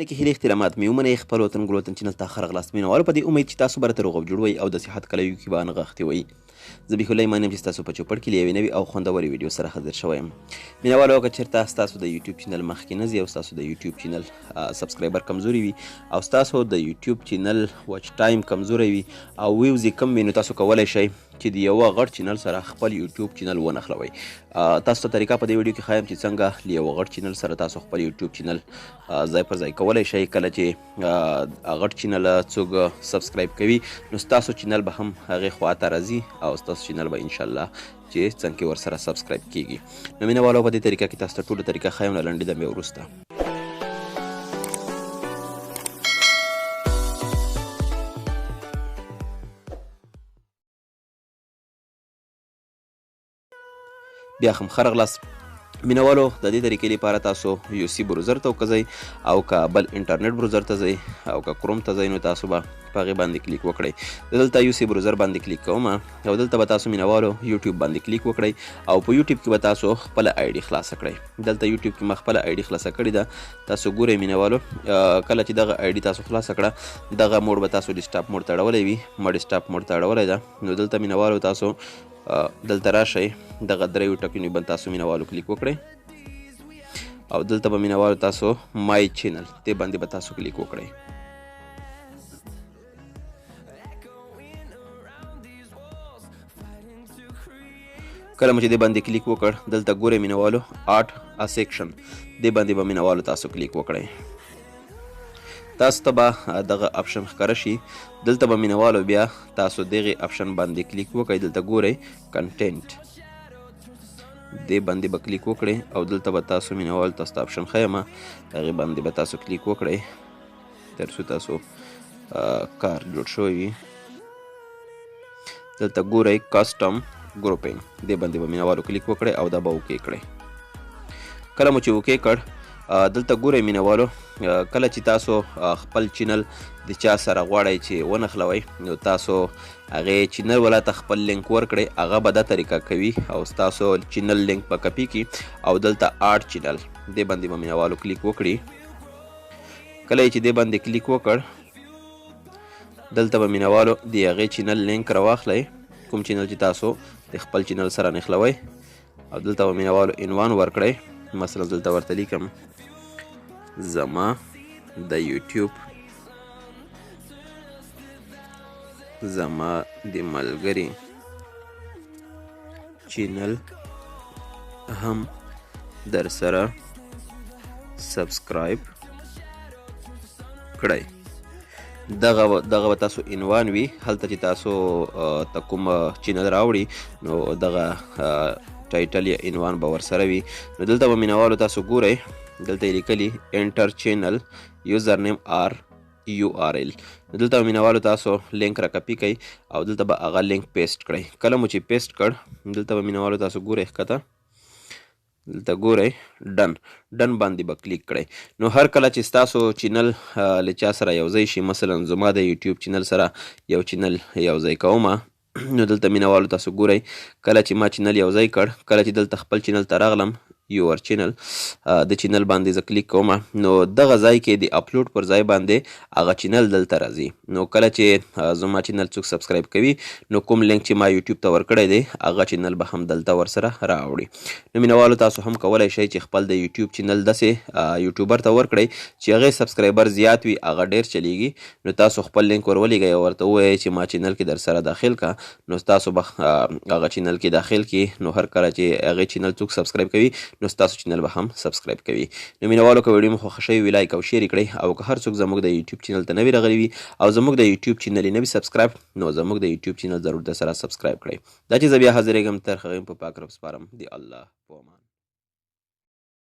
کې هیلې احترامات مې ومنئ خپل وطن ګل وطن چینل ته ښه راغلاست مینوالو په دې امید چې تاسو به راته روغ او جوړ وئ او د صحت کلیو کې به نغښتې وئ زه بیخ الله ایمان یم چې ستاسو په چوپړ کې له یوې نوې او خوندورې ویډیو سره حاضر شوی یم مینوالو که چېرته ستاسو د یوټیوب چینل مخکې نه ځي او ستاسو د یوټیوب چینل سبسکرایبر کمزوري وي او ستاسو د یوټیوب چینل واچ ټایم کمزوری وي او ویوز یې کم وي نو تاسو کولی شئ چې د یوه غټ چینل سره خپل یوټیوب چینل ونښلوئ تاسو ته طریقه په دې ویډیو کې ښایم چې څنګه له یوه غټ چینل سره تاسو خپل یوټیوب چینل ځای پر ځای کولی شئ کله چې غټ چینل څوک سبسکرایب کوي نو ستاسو چینل به هم هغې خواته راځي او ستاسو چینل به انشاءالله چې څنګه ورسره سبسکرایب کیږي نو مینه والو په دې طریقه کې تاسو ته ټوله طریقه ښایم له لنډې دمې وروسته بیا هم ښه راغلاست مینوالو د دې طریقې لپاره تاسو یو سی بروزر ته وکځئ او که بل انټرنیټ بروزر ته ځئ او که کروم ته ځئ نو تاسو به په هغې باندې کلیک وکړئ زه دلته یو سی بروزر باندې کلیک کوم او دلته به تاسو مینوالو یوټیوب باندې کلیک وکړئ او په یوټیوب کې به تاسو خپله آی ډي خلاصه کړئ دلته یوټیوب کې ما خپله آی ډي خلاصه کړې ده تاسو ګورئ مینوالو کله چې دغه آی ډي تاسو خلاصه کړه دغه موډ به تاسو ډیسکټاپ موډ ته اړولی وي ما ډیسکټاپ موډ ته اړولی ده نو دلته مینوالو تاسو دلته راشئ دغه دریو ټکونو باندې تاسو مینوالو کلیک وکړئ او دلته به مینوالو تاسو مای چینل دې باندې به تاسو کلیک وکړئ کله مو چې دې باندې کلیک وکړ دلته ګورئ مینوالو آرټ ا سیکشن دې باندې به مینوالو تاسو کلیک وکړئ تاسو ته به دغه اپشن ښکاره شي دلته به مینوالو بیا تاسو دغې اپشن باندې کلیک وکړئ دلته ګورئ کنټینټ دې باندې به کلیک وکړئ او دلته به تاسو مینوالو تاسو ته اپشن ښیم هغې باندې به تاسو کلیک وکړئ تر څو تاسو کار جوړ شوی وي دلته ګورئ کسټم ګروپینګ دې باندې به مینوالو کلیک وکړئ او دا به اوکې کړئ کله مو چې اوکې کړ دلته ګورئ مینوالو کله چې تاسو خپل چینل د چا سره غواړئ چې ونښلوئ نو تاسو هغې چینل والا ته خپل لینک ورکړئ هغه به دا طریقه کوي او ستاسو چینل لینک به کپي کړي او دلته آرټ چینل دې باندې به مینوالو کلیک وکړي کله چې دې باندې کلیک وکړ دلته به مینوالو د هغې چینل لینک راواخلئ کوم چینل چې تاسو د خپل چینل سره نښلوئ او دلته به مینوالو عنوان ورکړئ مثلا دلته ورته لیکم زما د یوټیوب زما د ملګري چینل هم در سره سبسکرایب کړئ دغه به تاسو عنوان وي هلته چې تاسو ته کوم چینل راوړي نو دغه ټایټل یا عنوان به ورسره وي نو دلته به مینوالو تاسو ګورئ دلته یې لیکلي انټر چینل یوزر نیم آر یو آر ایل نو دلته به مینوالو تاسو لینک را کپي کوئ او دلته به هغه لینک پیسټ کړئ کله مو چې پیسټ کړ دلته به مینوالو تاسو ګورئ ښکته دلته ګورئ ډن باندې به کلیک کړئ نو هر کله چې ستاسو چینل له چا سره یوځای شي مثلا زما د یوټیوب چینل سره یو چینل یوځای کومه نو دلته مینوالو تاسو ګورئ کله چې ما چینل یوځای کړ کله چې دلته خپل چینل ته راغلم یور چینل د چینل باندې زه کلیک کوم نو دغه ځای کې د اپلوډ پر ځای باندې هغه چینل دلته راځي نو کله چې زما چینل څوک سبسکرایب کوي نو کوم لینک چې ما یوټیوب ته ورکړی دی هغه چینل به هم دلته ورسره راوړي نو مینوالو تاسو هم کولی شئ چې خپل د یوټیوب چینل داسې یوټیوبر ته ورکړئ چې هغې سبسکرایبر زیات وي هغه ډېر چلیږي نو تاسو خپل لینک ورولېږئ او ورته ووایئ چې ما چینل کې در سره داخل کا نو تاسو به هغه چینل کې داخل کړي نو هر کله چې هغې چینل څوک سبسکرایب کوي نو ستاسو چینل به هم سبسکرایب کوي نو مینوالو که ویډیو مو خوښه شوې وي لایک او شیر یې کړئ او که هر څوک زموږ د یوټیوب چینل ته نوي راغلي وي او زموږ د یوټیوب چینل یې نه وي سبسکرایب نو زموږ د یوټیوب چینل ضرور در سره سبسکرایب کړئ دا چې زه بیا حاضرېږم تر هغې په پاک رب سپارم د الله په امان